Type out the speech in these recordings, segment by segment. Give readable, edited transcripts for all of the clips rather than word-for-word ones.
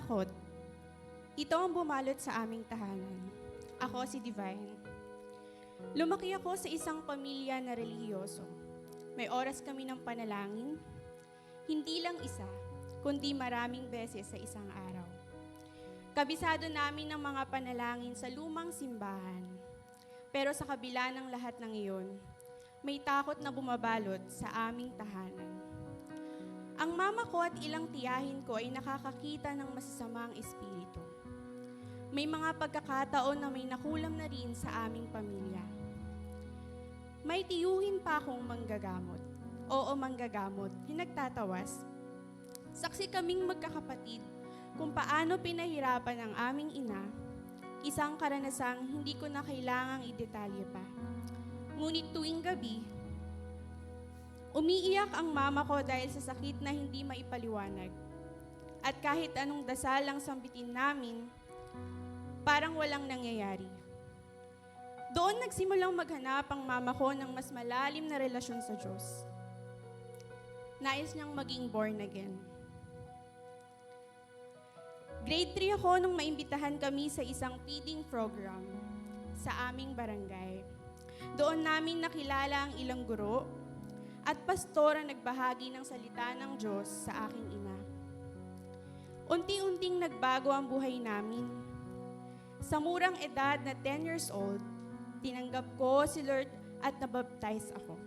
Takot. Ito ang bumalot sa aming tahanan. Ako si Divine. Lumaki ako sa isang pamilya na relihiyoso. May oras kami ng panalangin, hindi lang isa, kundi maraming beses sa isang araw. Kabisado namin ng mga panalangin sa lumang simbahan. Pero sa kabila ng lahat ng iyon, may takot na bumabalot sa aming tahanan. Ang mama ko at ilang tiyahin ko ay nakakakita ng masasamang espiritu. May mga pagkakataon na may nakulam na rin sa aming pamilya. May tiyuhin pa akong manggagamot. Oo, manggagamot, hinagtatawas. Saksi kaming magkakapatid kung paano pinahirapan ang aming ina, isang karanasang hindi ko na kailangang idetalye pa. Ngunit tuwing gabi, umiiyak ang mama ko dahil sa sakit na hindi maipaliwanag. At kahit anong dasal ang sambitin namin, parang walang nangyayari. Doon nagsimulang maghanap ang mama ko ng mas malalim na relasyon sa Diyos. Nais niyang maging born again. Grade 3 ako nung maimbitahan kami sa isang feeding program sa aming barangay. Doon namin nakilala ang ilang guro at pastora nagbahagi ng salita ng Diyos sa aking ina. Unti-unting nagbago ang buhay namin. Sa murang edad na 10 years old, tinanggap ko si Lord at nabaptize ako.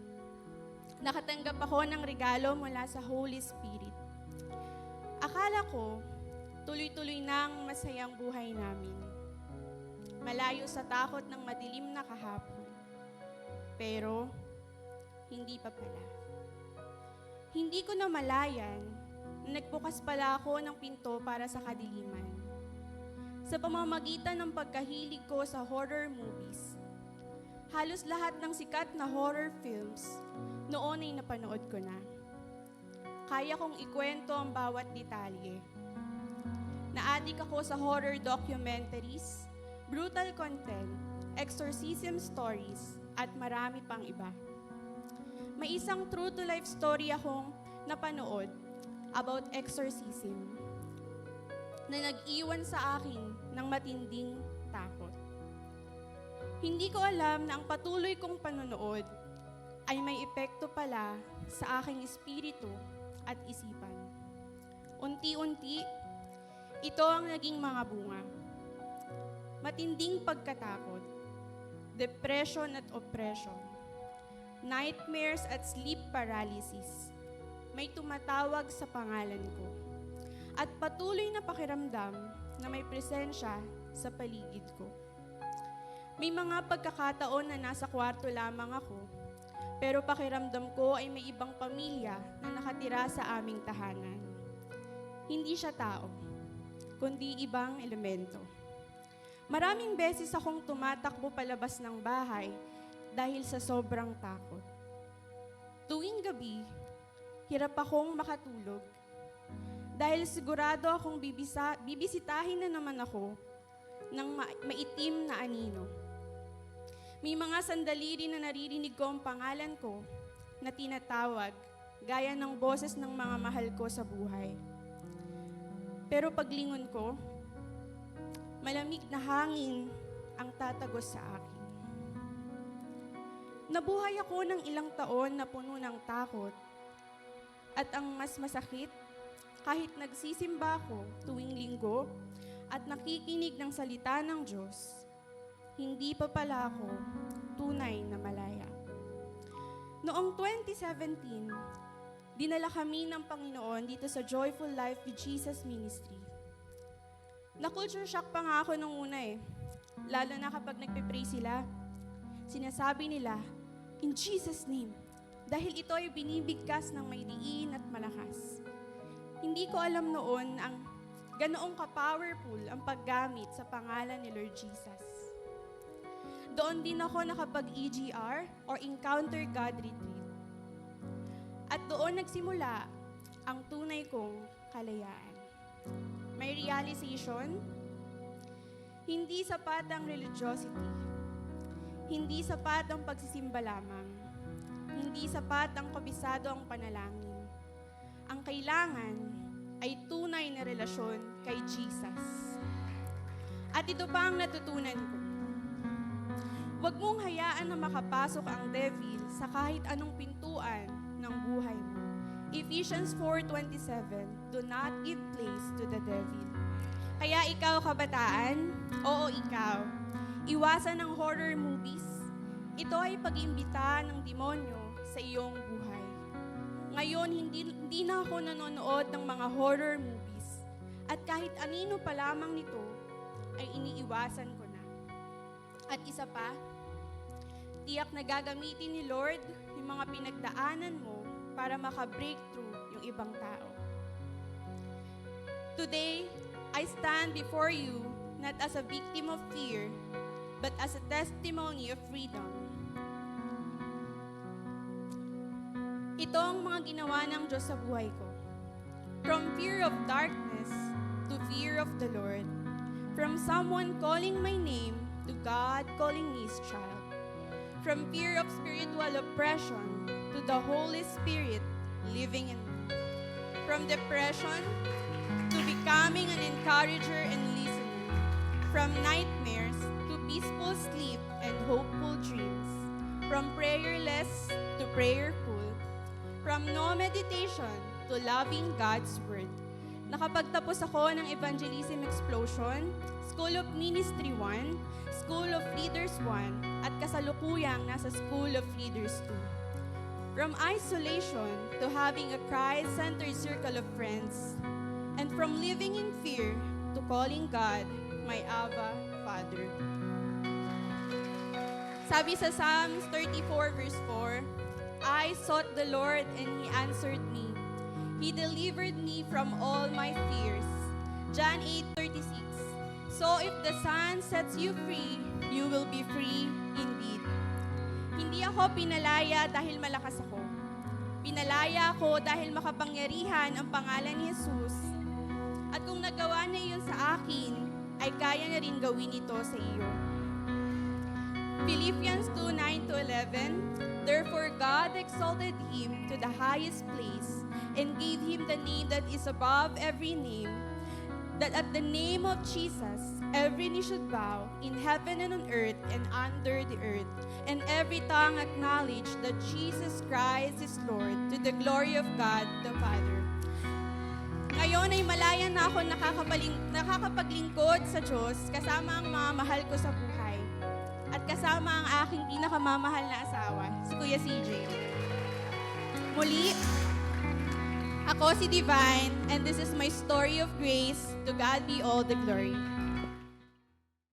Nakatanggap ako ng regalo mula sa Holy Spirit. Akala ko, tuloy-tuloy nang masayang buhay namin. Malayo sa takot ng madilim na kahapon. Pero, hindi pa pala. Hindi ko namalayan na nagbukas pala ako ng pinto para sa kadiliman. Sa pamamagitan ng pagkahilig ko sa horror movies, halos lahat ng sikat na horror films noon ay napanood ko na. Kaya kong ikwento ang bawat detalye. Naadik ako sa horror documentaries, brutal content, exorcism stories, at marami pang iba. May isang true-to-life story akong napanood about exorcism na nag-iwan sa akin ng matinding takot. Hindi ko alam na ang patuloy kong panonood ay may epekto pala sa aking espiritu at isipan. Unti-unti, ito ang naging mga bunga. Matinding pagkatakot, depression at oppression, nightmares at sleep paralysis. May tumatawag sa pangalan ko. At patuloy na pakiramdam na may presensya sa paligid ko. May mga pagkakataon na nasa kwarto lamang ako, pero pakiramdam ko ay may ibang pamilya na nakatira sa aming tahanan. Hindi siya tao, kundi ibang elemento. Maraming beses akong tumatakbo palabas ng bahay dahil sa sobrang takot. Tuwing gabi, hirap akong makatulog dahil sigurado akong bibisitahin na naman ako ng maitim na anino. May mga sandali rin na naririnig ko ang pangalan ko na tinatawag gaya ng boses ng mga mahal ko sa buhay. Pero paglingon ko, malamig na hangin ang tatagos sa akin. Nabuhay ako ng ilang taon na puno ng takot. At ang mas masakit, kahit nagsisimba ako tuwing linggo at nakikinig ng salita ng Diyos, hindi pa pala ako tunay na malaya. Noong 2017, dinala kami ng Panginoon dito sa Joyful Life with Jesus Ministry. Na-culture shock pa nga ako nung una lalo na kapag nagpe-pray sila. Sinasabi nila, in Jesus' name, dahil ito ay binibigkas ng may diin at malakas. Hindi ko alam noon ang ganoong ka-powerful ang paggamit sa pangalan ni Lord Jesus. Doon din ako nakapag-EGR or Encounter God Retreat. At doon nagsimula ang tunay kong kalayaan. May realization, hindi sapat ang religiosity. Hindi sapat ang pagsisimba lamang. Hindi sapat ang kabisado ang panalangin. Ang kailangan, ay tunay na relasyon kay Jesus. At ito pa ang natutunan ko. Huwag mong hayaan na makapasok ang devil sa kahit anong pintuan ng buhay mo. Ephesians 4:27, do not give place to the devil. Kaya ikaw, kabataan, oo ikaw, iwasan ng horror movies. Ito ay pag-imbita ng demonyo sa iyong buhay. Ngayon, hindi na ako nanonood ng mga horror movies. At kahit anino pa lamang nito, ay iniiwasan ko na. At isa pa, tiyak na gagamitin ni Lord yung mga pinagdaanan mo para maka-breakthrough yung ibang tao. Today, I stand before you not as a victim of fear, but as a testimony of freedom. Ito ang mga ginawa ng Diyos sa buhay ko. From fear of darkness to fear of the Lord. From someone calling my name to God calling me his child. From fear of spiritual oppression to the Holy Spirit living in me. From depression to becoming an encourager and listener. From nightmares to peaceful sleep and hopeful dreams. From prayerless to prayerful. From no meditation to loving God's Word. Nakapagtapos ako ng Evangelism Explosion, School of Ministry 1, School of Leaders 1, at kasalukuyang nasa School of Leaders 2. From isolation to having a Christ-centered circle of friends, and from living in fear to calling God my Abba Father. Sabi sa Psalms 34 verse 4, I sought the Lord and He answered me. He delivered me from all my fears. John 8:36. So if the Son sets you free, you will be free indeed. Hindi ako pinalaya dahil malakas ako. Pinalaya ako dahil makapangyarihan ang pangalan ni Jesus. At kung nagawa niya yun sa akin, ay kaya niya rin gawin ito sa iyo. Philippians 2:9-11. Therefore God exalted him to the highest place and gave him the name that is above every name, that at the name of Jesus every knee should bow in heaven and on earth and under the earth, and every tongue acknowledge that Jesus Christ is Lord, to the glory of God the Father. Ngayon ay malaya na ako nakakapaglingkod sa Diyos kasama ang mga mahal ko sa buhay. At kasama ang aking pinakamamahal na asawa, si Kuya CJ. Muli, ako si Divine, and this is my story of grace. To God be all the glory.